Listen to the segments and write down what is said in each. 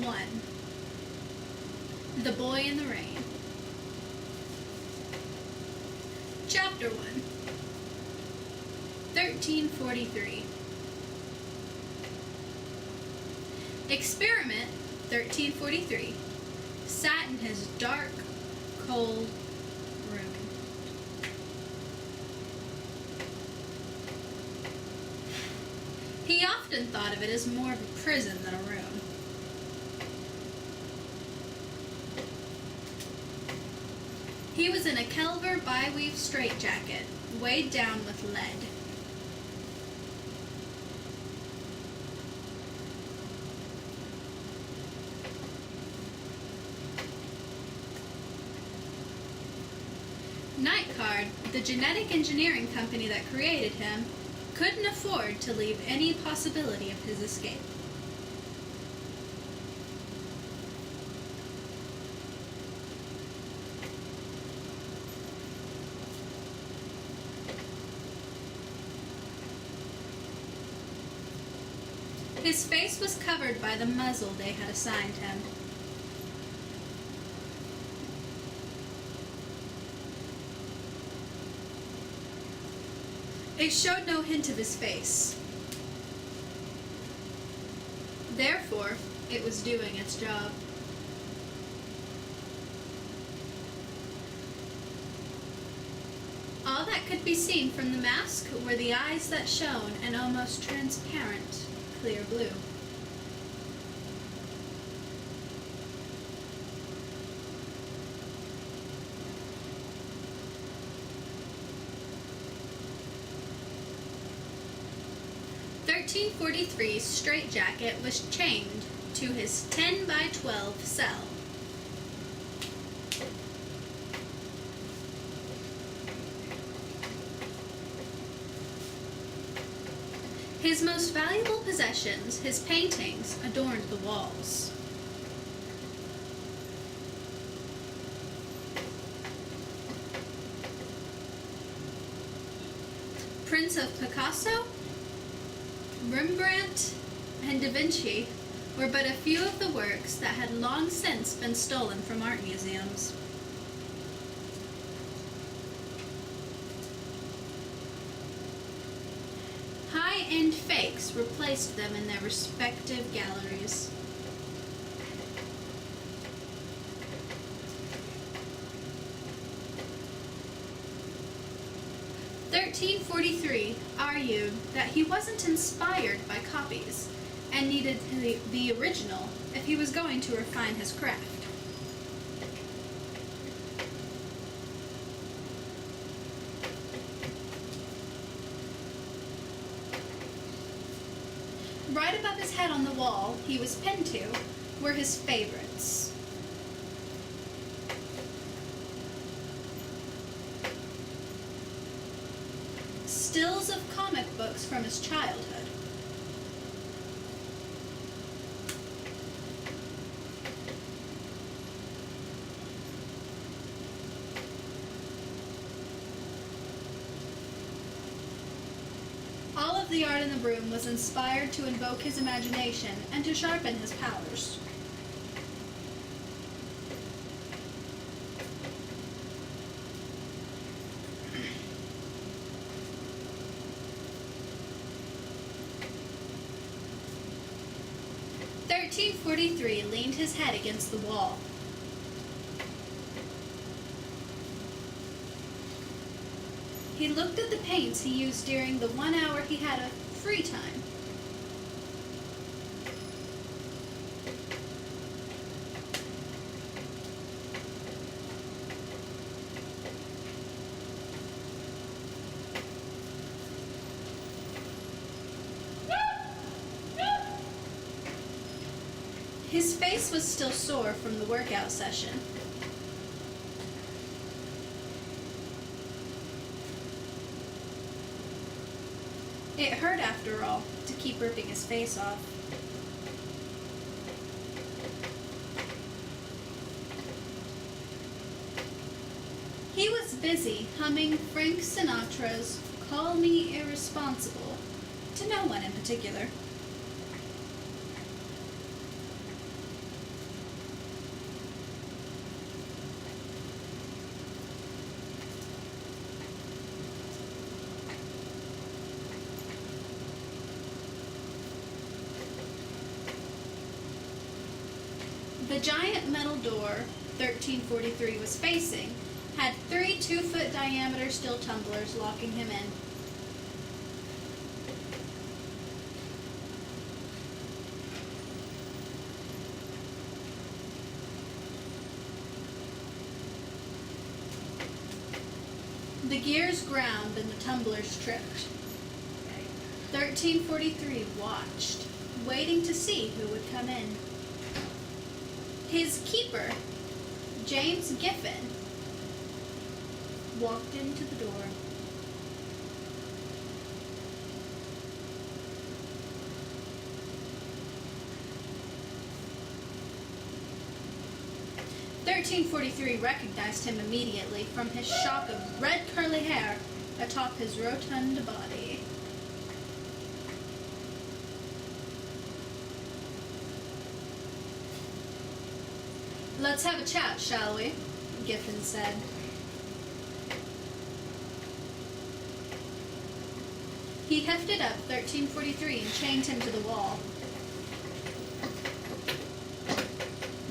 1. The Boy in the Rain. Chapter 1. 1343. Experiment 1343 sat in his dark, cold room. He often thought of it as more of a prison than a room. He was in a Kelver bi-weave straitjacket, weighed down with lead. Nightcard, the genetic engineering company that created him, couldn't afford to leave any possibility of his escape. His face was covered by the muzzle they had assigned him. It showed no hint of his face. Therefore, it was doing its job. All that could be seen from the mask were the eyes that shone an almost transparent, clear blue. .1343's straitjacket was chained to his 10 by 12 cell. His most valuable possessions, his paintings, adorned the walls. Prints of Picasso, Rembrandt, and Da Vinci were but a few of the works that had long since been stolen from art museums. High-end fakes replaced them in their respective galleries. .1343 argued that he wasn't inspired by copies and needed the original if he was going to refine his craft. Right above his head on the wall he was pinned to were his favorites. Stills of comic books from his childhood. All of the art in the room was inspired to invoke his imagination and to sharpen his powers. .1343 leaned his head against the wall. He looked at the paints he used during the 1 hour he had of free time. His face was still sore from the workout session. It hurt, after all, to keep ripping his face off. He was busy humming Frank Sinatra's "Call Me Irresponsible" to no one in particular. The giant metal door 1343 was facing had 3 2-foot diameter steel tumblers locking him in. The gears ground and the tumblers tripped. 1343 watched, waiting to see who would come in. His keeper, James Giffen, walked into the door. "1343 recognized him immediately from his shock of red curly hair atop his rotund body. "Let's have a chat, shall we?" Giffen said. He hefted up 1343 and chained him to the wall.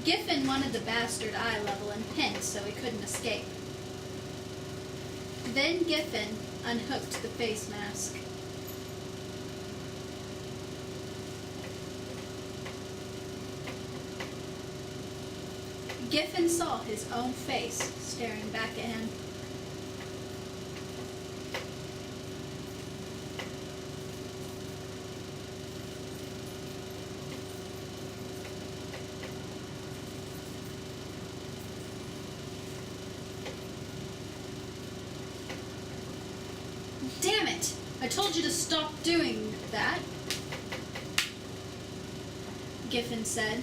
Giffen wanted the bastard eye level and pinned so he couldn't escape. Then Giffen unhooked the face mask. Giffen saw his own face staring back at him. "Damn it! I told you to stop doing that," Giffen said.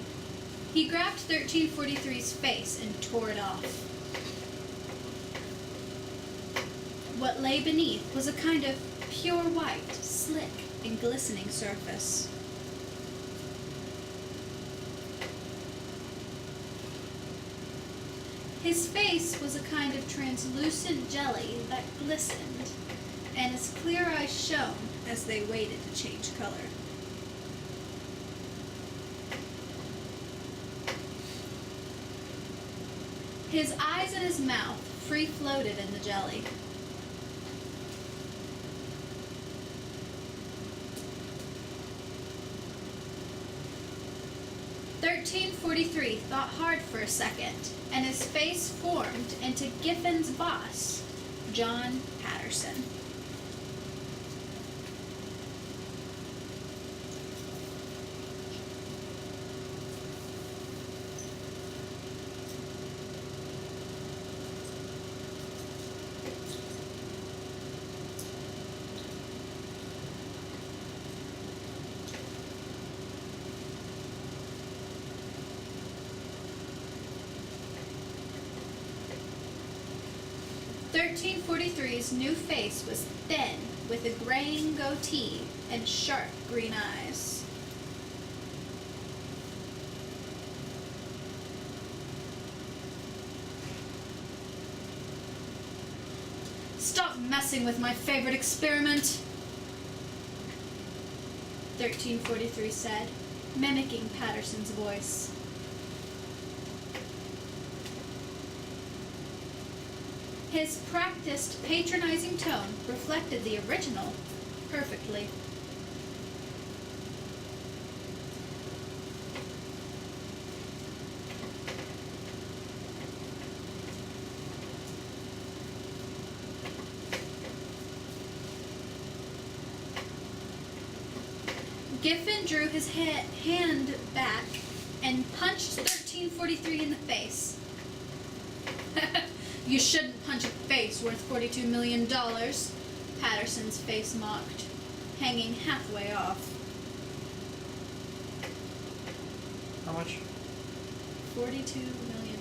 He grabbed 1343's face and tore it off. What lay beneath was a kind of pure white, slick, and glistening surface. His face was a kind of translucent jelly that glistened, and his clear eyes shone as they waited to change color. His eyes and his mouth free-floated in the jelly. "1343 thought hard for a second, and his face formed into Giffen's boss, John Patterson. "1343's new face was thin, with a graying goatee and sharp green eyes. "Stop messing with my favorite experiment," 1343 said, mimicking Patterson's voice. His practiced, patronizing tone reflected the original perfectly. Giffen drew his hand back and punched 1343 in the face. "You shouldn't punch a face worth $42 million, Patterson's face mocked, hanging halfway off. How much? $42 million.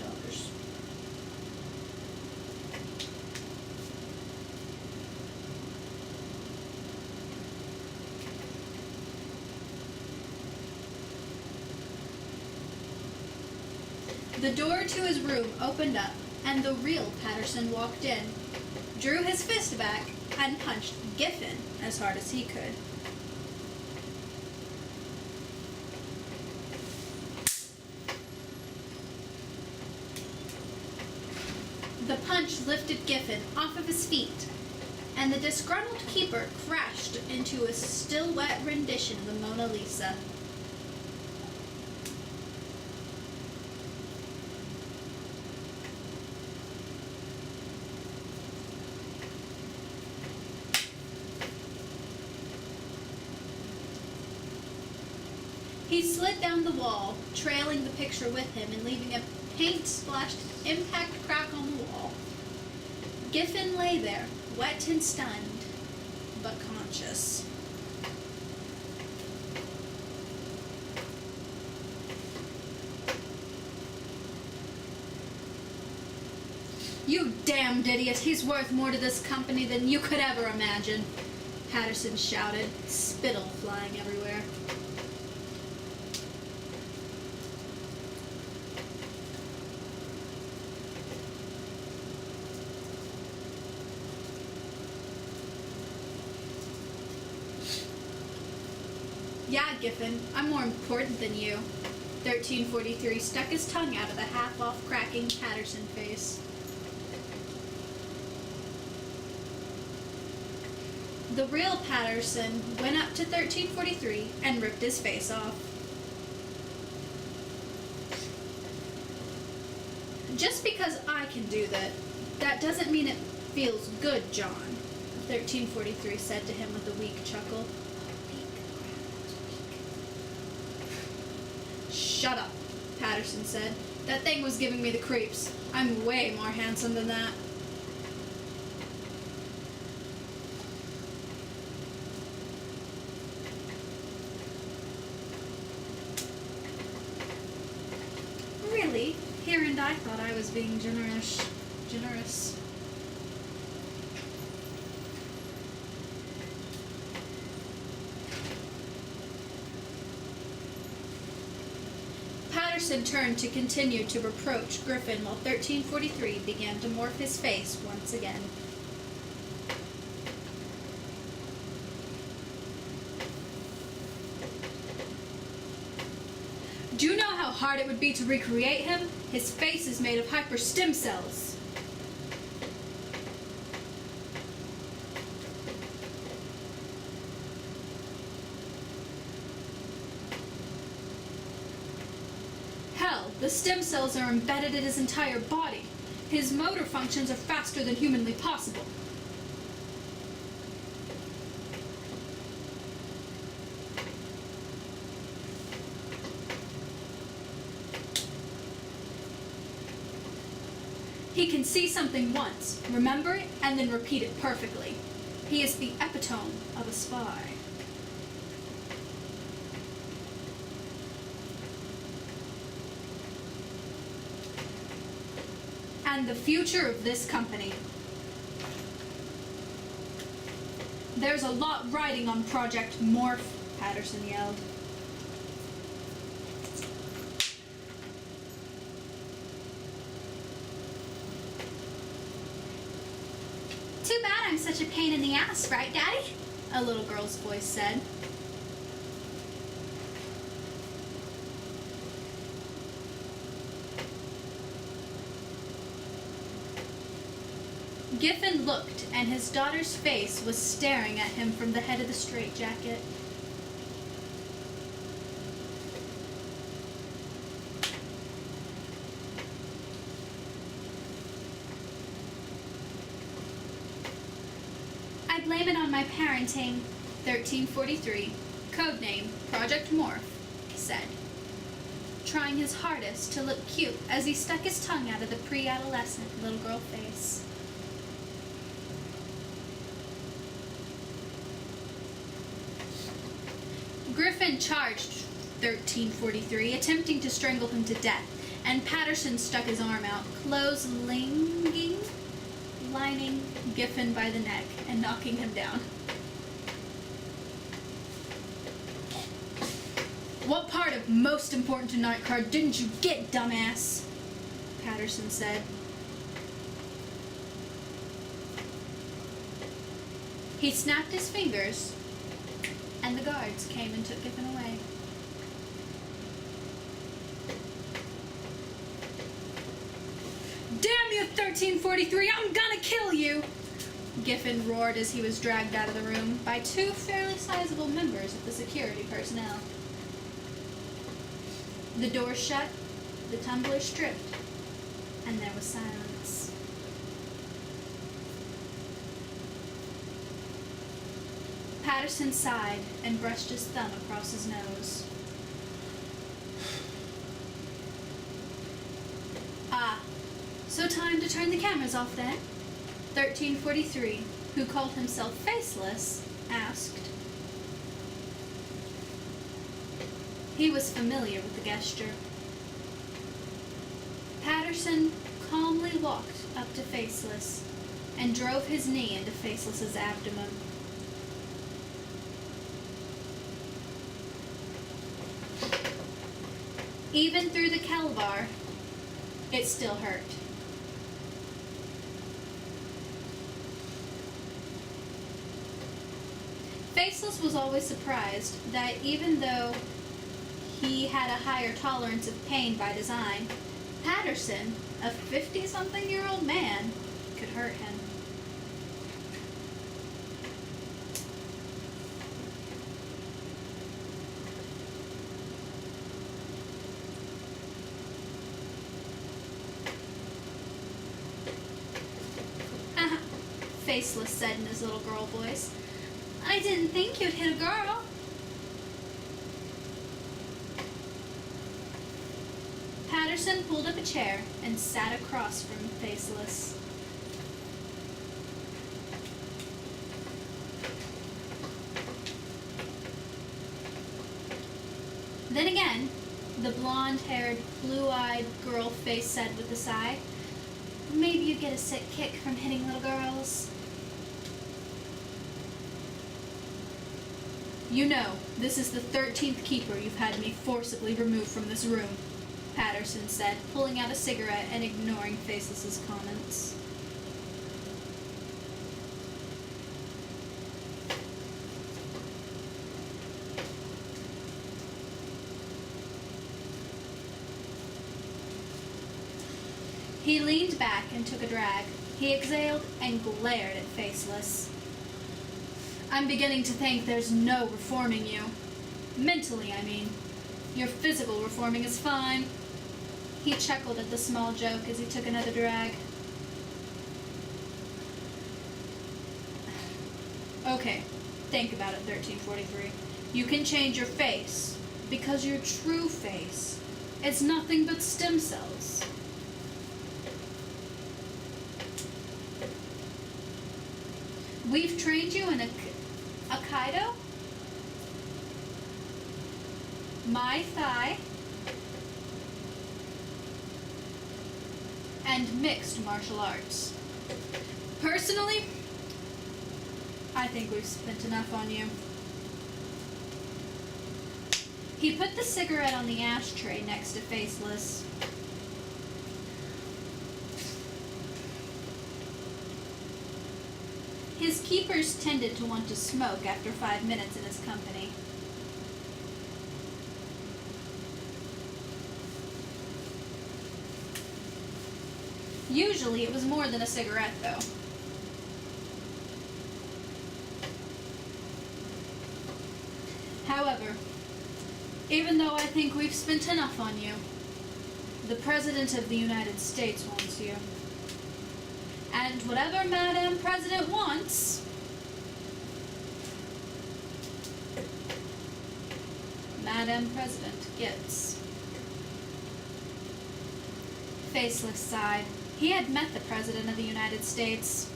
The door to his room opened up, and the real Patterson walked in, drew his fist back, and punched Giffen as hard as he could. The punch lifted Giffen off of his feet, and the disgruntled keeper crashed into a still wet rendition of the Mona Lisa. He slid down the wall, trailing the picture with him and leaving a paint-splashed impact crack on the wall. Giffen lay there, wet and stunned, but conscious. "You damned idiot! He's worth more to this company than you could ever imagine," Patterson shouted, spittle flying everywhere. "Yeah, Giffen, I'm more important than you." 1343 stuck his tongue out of the half-off cracking Patterson face. The real Patterson went up to 1343 and ripped his face off. "Just because I can do that doesn't mean it feels good, John," 1343 said to him with a weak chuckle. "Shut up," Patterson said. "That thing was giving me the creeps. I'm way more handsome than that." "Really? Here and I thought I was being generous. Patterson turned to continue to reproach Giffen while 1343 began to morph his face once again. "Do you know how hard it would be to recreate him? His face is made of hyper stem cells." "Hell, the stem cells are embedded in his entire body. His motor functions are faster than humanly possible." "He can see something once, remember it, and then repeat it perfectly. He is the epitome of a spy." "And the future of this company. There's a lot riding on Project Morph," Patterson yelled. "Too bad I'm such a pain in the ass, right, Daddy?" a little girl's voice said. Giffen looked, and his daughter's face was staring at him from the head of the straitjacket. "I blame it on my parenting," 1343, codename Project Morph, said, trying his hardest to look cute as he stuck his tongue out of the pre-adolescent little girl face. Giffen charged 1343, attempting to strangle him to death, and Patterson stuck his arm out, lining Giffen by the neck and knocking him down. "What part of most important to night card didn't you get, dumbass?" Patterson said. He snapped his fingers, and the guards came and took Giffen away. "Damn you, 1343! I'm gonna kill you! Giffen roared as he was dragged out of the room by two fairly sizable members of the security personnel. The door shut, the tumbler stripped, and there was silence. Patterson sighed and brushed his thumb across his nose. Ah, so time to turn the cameras off then? 1343, who called himself Faceless, asked. He was familiar with the gesture. Patterson calmly walked up to Faceless and drove his knee into Faceless's abdomen. Even through the Kelvar, it still hurt. Faceless was always surprised that even though he had a higher tolerance of pain by design, Patterson, a 50-something-year-old man, could hurt him. Faceless said in his little girl voice. I didn't think you'd hit a girl. Patterson pulled up a chair and sat across from Faceless. Then again, the blonde-haired, blue-eyed girl face said with a sigh, maybe you get a sick kick from hitting little girls. You know, this is the 13th keeper you've had me forcibly removed from this room, Patterson said, pulling out a cigarette and ignoring Faceless's comments. He leaned back and took a drag. He exhaled and glared at Faceless. I'm beginning to think there's no reforming you. Mentally, I mean. Your physical reforming is fine. He chuckled at the small joke as he took another drag. Okay, think about it, 1343. You can change your face, because your true face is nothing but stem cells. We've trained you in Aikido, Muay Thai, and mixed martial arts. Personally, I think we've spent enough on you. He put the cigarette on the ashtray next to Faceless. His keepers tended to want to smoke after 5 minutes in his company. Usually it was more than a cigarette, though. However, even though I think we've spent enough on you, the President of the United States wants you. And whatever Madam President wants, Madam President gets. Faceless sighed. He had met the President of the United States.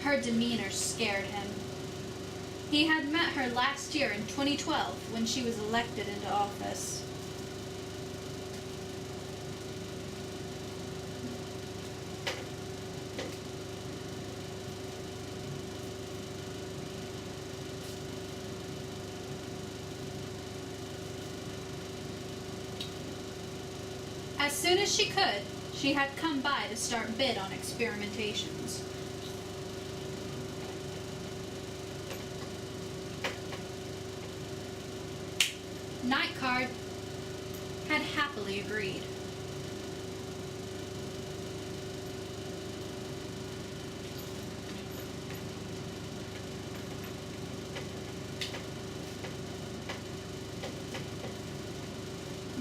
Her demeanor scared him. He had met her last year in 2012 when she was elected into office. As soon as she could, she had come by to start bid on experimentations. Nightcard had happily agreed.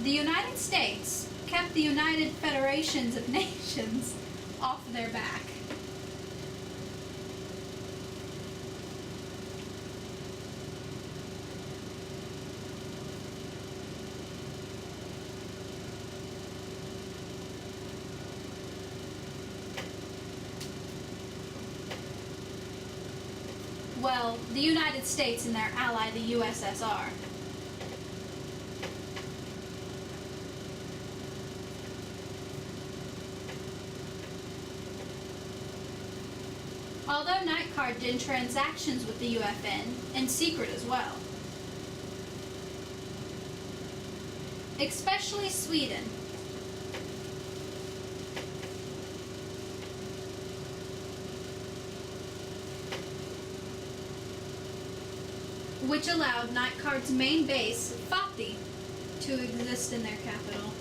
The United States kept the United Federations of Nations off their back. Well, the United States and their ally, the USSR. Although Nightcard did transactions with the UFN in secret as well. Especially Sweden. Which allowed Nightcard's main base, Fatih, to exist in their capital.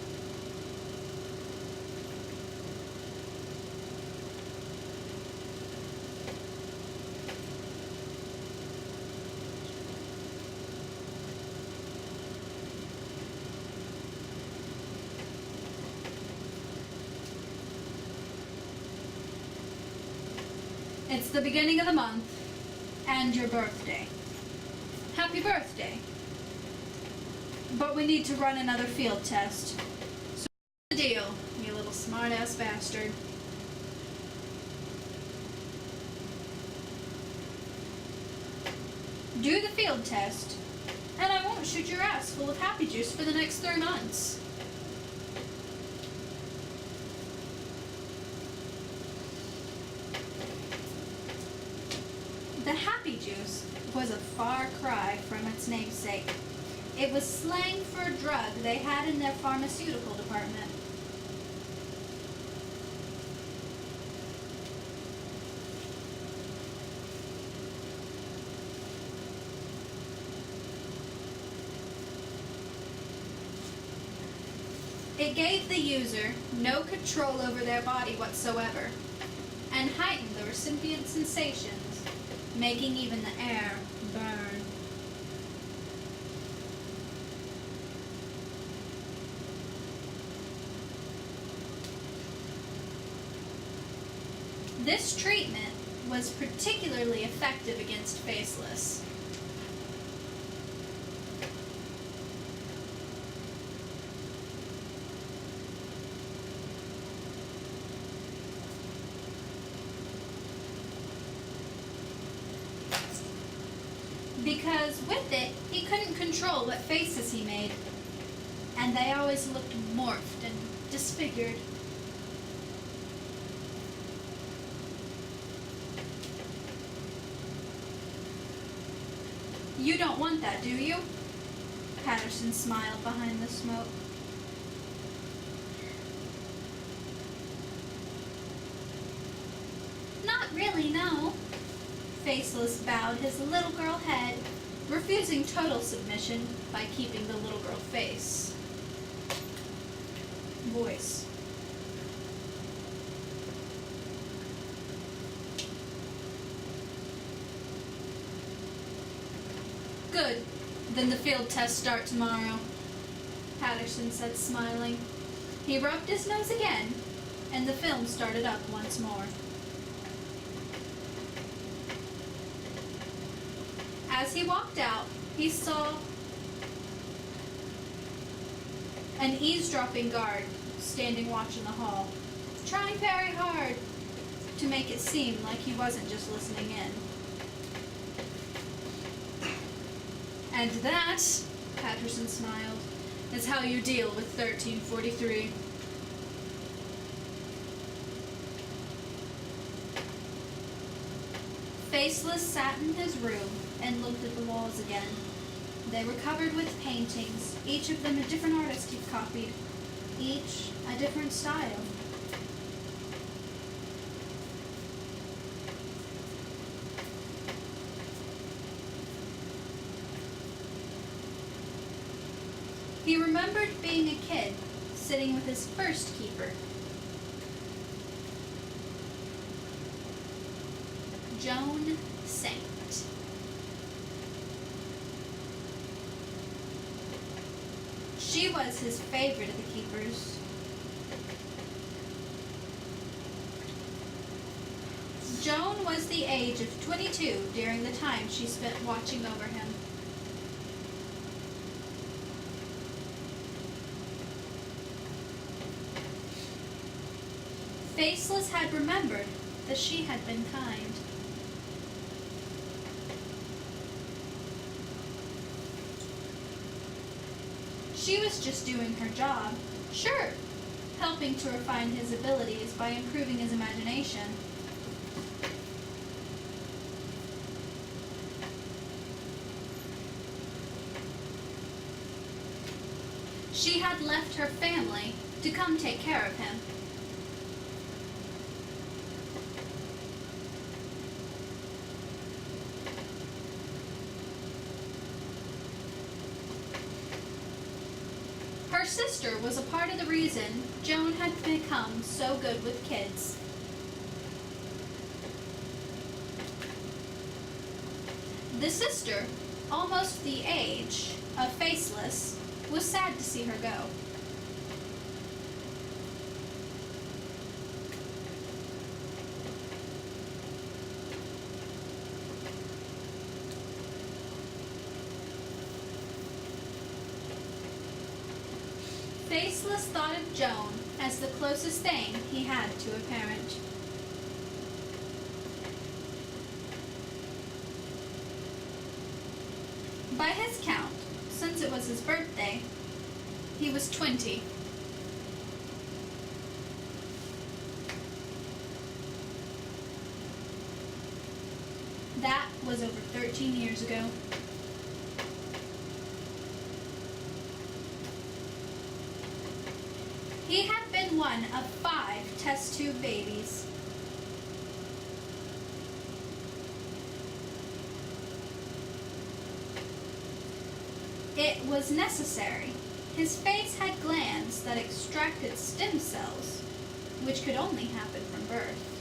It's the beginning of the month, and your birthday. Happy birthday. But we need to run another field test. So what's the deal, you little smart-ass bastard? Do the field test, and I won't shoot your ass full of happy juice for the next 3 months. The happy juice was a far cry from its namesake. It was slang for a drug they had in their pharmaceutical department. It gave the user no control over their body whatsoever, and heightened the recipient's sensations, making even the air burn. This treatment was particularly effective against Faceless. Because with it, he couldn't control what faces he made, and they always looked morphed and disfigured. You don't want that, do you? Patterson smiled behind the smoke. Not really, no. Faceless bowed his little girl head, refusing total submission by keeping the little girl face. Voice. Good. Then the field tests start tomorrow, Patterson said, smiling. He rubbed his nose again, and the film started up once more. As he walked out, he saw an eavesdropping guard standing watch in the hall, trying very hard to make it seem like he wasn't just listening in. And that, Patterson smiled, is how you deal with 1343. Faceless sat in his room and looked at the walls again. They were covered with paintings, each of them a different artist he'd copied, each a different style. He remembered being a kid, sitting with his first keeper, Joan Saint. She was his favorite of the keepers. Joan was the age of 22 during the time she spent watching over him. Faceless had remembered that she had been kind. She was just doing her job, sure, helping to refine his abilities by improving his imagination. She had left her family to come take care of him. Her sister was a part of the reason Joan had become so good with kids. The sister, almost the age of Faceless, was sad to see her go. Faceless thought of Joan as the closest thing he had to a parent. By his count, since it was his birthday, he was 20. That was over 13 years ago. He had been one of 5 test tube babies. It was necessary. His face had glands that extracted stem cells, which could only happen from birth.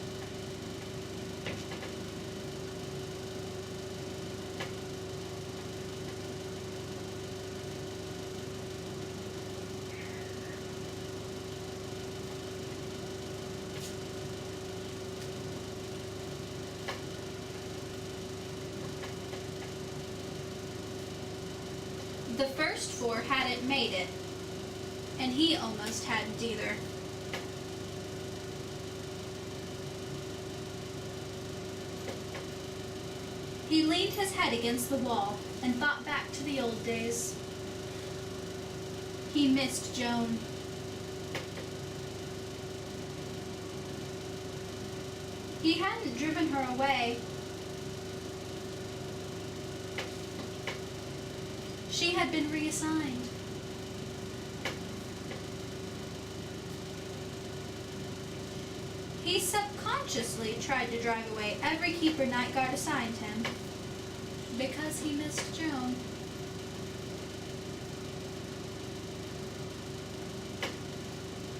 The first 4 hadn't made it, and he almost hadn't either. He leaned his head against the wall and thought back to the old days. He missed Joan. He hadn't driven her away. She had been reassigned. He subconsciously tried to drive away every keeper Night Guard assigned him because he missed Joan.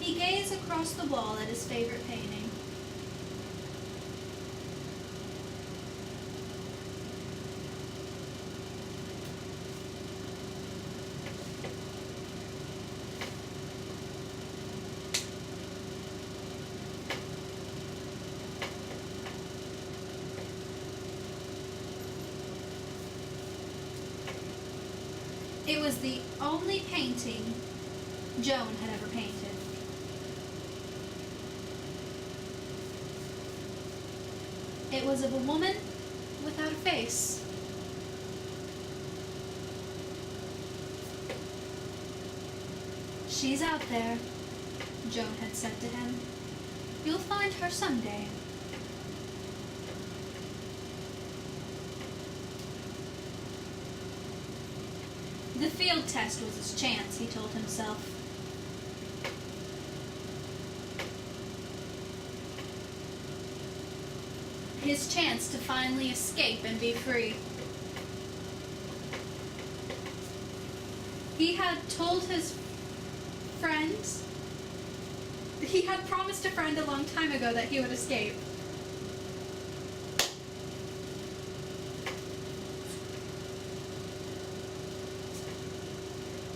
He gazed across the wall at his favorite painting. It was the only painting Joan had ever painted. It was of a woman without a face. She's out there, Joan had said to him. You'll find her someday. The field test was his chance, he told himself. His chance to finally escape and be free. He had told his friends, he had promised a friend a long time ago that he would escape.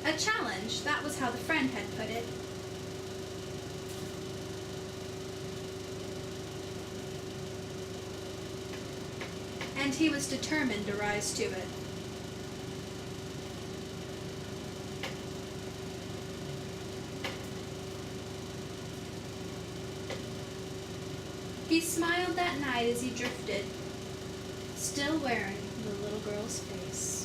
A challenge, that was how the friend had put it. And he was determined to rise to it. He smiled that night as he drifted, still wearing the little girl's face.